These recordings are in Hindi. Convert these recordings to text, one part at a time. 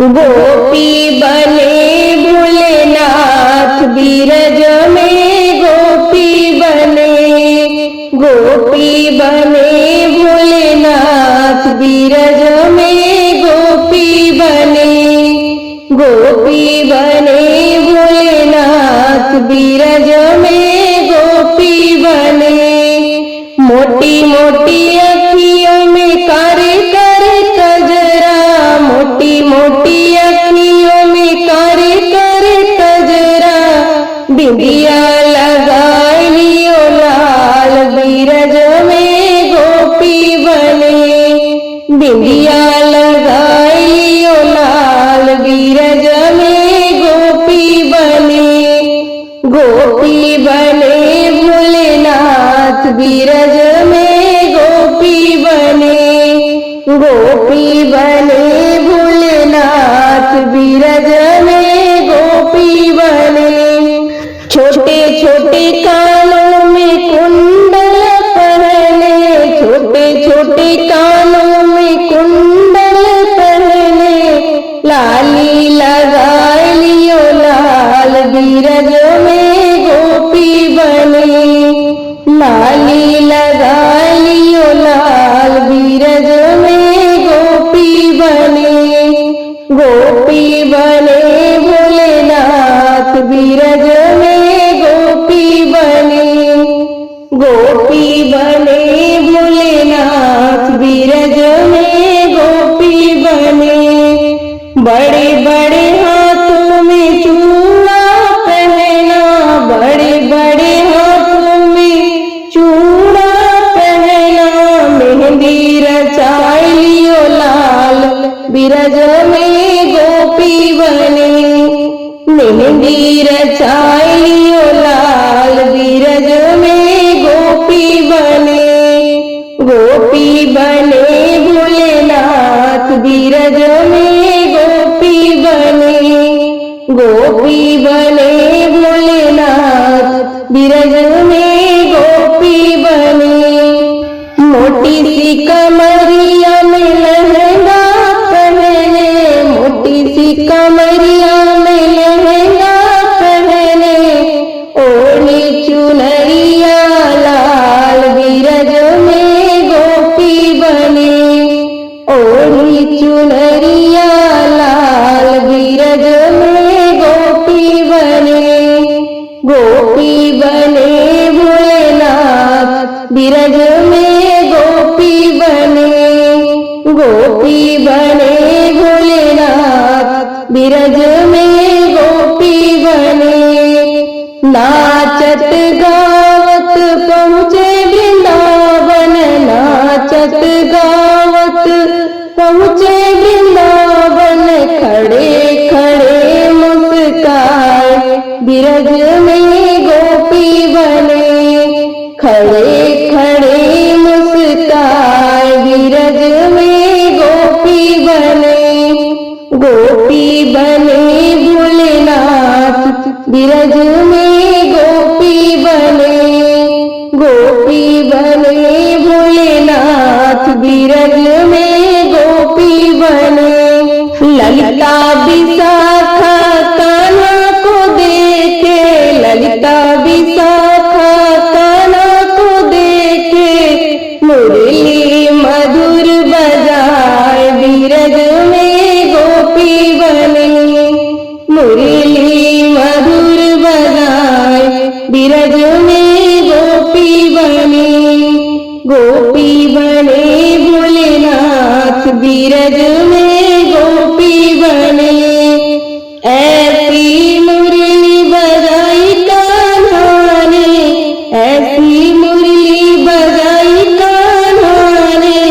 गोपी बने भोलेनाथ बीरज में गोपी बने भोलेनाथ बीरज में गोपी बने भोलेनाथ बीरज में गोपी बने। मोटी मोटी अखियों में करे करे कजरा, मोटी मोटी अखियों में करे करे कजरा, बिंदिया लगाई लियो लाल बीरज में गोपी बने, बिंदिया लगाई लियो लाल बीरज में गोपी बने भोलेनाथ बीरज में गोपी बने भोलेनाथ बीरज में गोपी बने। छोटे छोटे कानों में कुंडल पहने, छोटे छोटे कानों में कुंडल पहने, लाली लगाए लियो लाल बीरज में गोपी बने, लाली लगाए लियो लाल बीरज में गोपी बने भोलेनाथ बीरज में गोपी बने भोलेनाथ बीरज में गोपी बने। बड़े बड़े हाथों में चूड़ा पहना, बड़े बड़े हाथों में चूड़ा पहना, मेहंदी रचाई लियो लाल बीरज में गोपी बने, मेहंदी रचाई लियो लाल बीरज में गोपी बने भोलेनाथ बीरज में गोपी बने भोलेनाथ बीरज में गोपी बने। मोटी सी कमरिया में लहंगा पहने, मोटी सी कमरिया में लहंगा पहने, ओढ़ी चुनरिया लाल बीरज में गोपी बने, ओढ़ी चुनरिया लाल बीरज में गोपी बने भोलेनाथ बीरज में गोपी बने भोलेनाथ बीरज में गोपी बने। नाचत गावत पहुँचे वृंदावन, नाचत गावत पहुँचे वृंदावन, खड़े खड़े मुस्काए बीरज में गोपी बने, खड़े खड़े मुस्काए बीरज में गोपी बने भोलेनाथ बीरज में गोपी बने भोलेनाथ बीरज में गोपी बने। ललिता विशाखा कान्हा को देखे, ललिता विशाखा कान्हा को देखे, मुरली मधुर बजाए बीरज में गोपी बने, मुरली मधुर बजाए बीरज में गोपी बने भोलेनाथ बीरज में गोपी बने। ऐसी मुरली बजाई कान्हा ने, ऐसी मुरली बजाई कान्हा ने,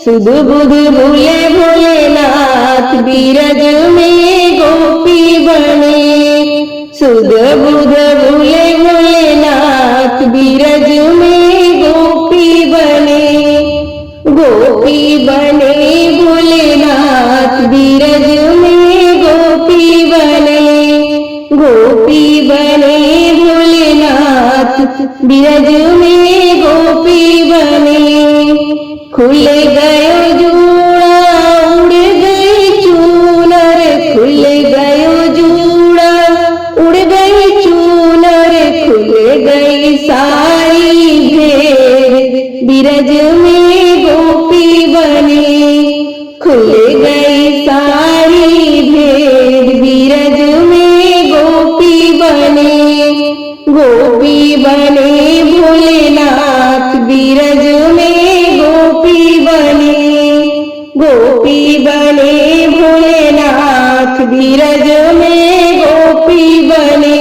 सुध बुध भूले भोलेनाथ बीरज में गोपी बने, सुध बुध भूले भोलेनाथ बीरज में गोपी बने भोलेनाथ बीरज में गोपी बने भोलेनाथ बीरज में गोपी बने। खुल गयो जूड़ा उड़ गई चूनर, में गोपी बने, खुल गई सारी भेद बिरज में गोपी बने, गोपी बने भोलेनाथ बिरज में गोपी बने, गोपी बने भोलेनाथ बिरज में गोपी बने,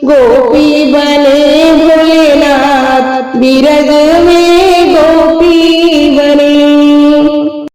गोपी बने भोलेनाथ बिरज में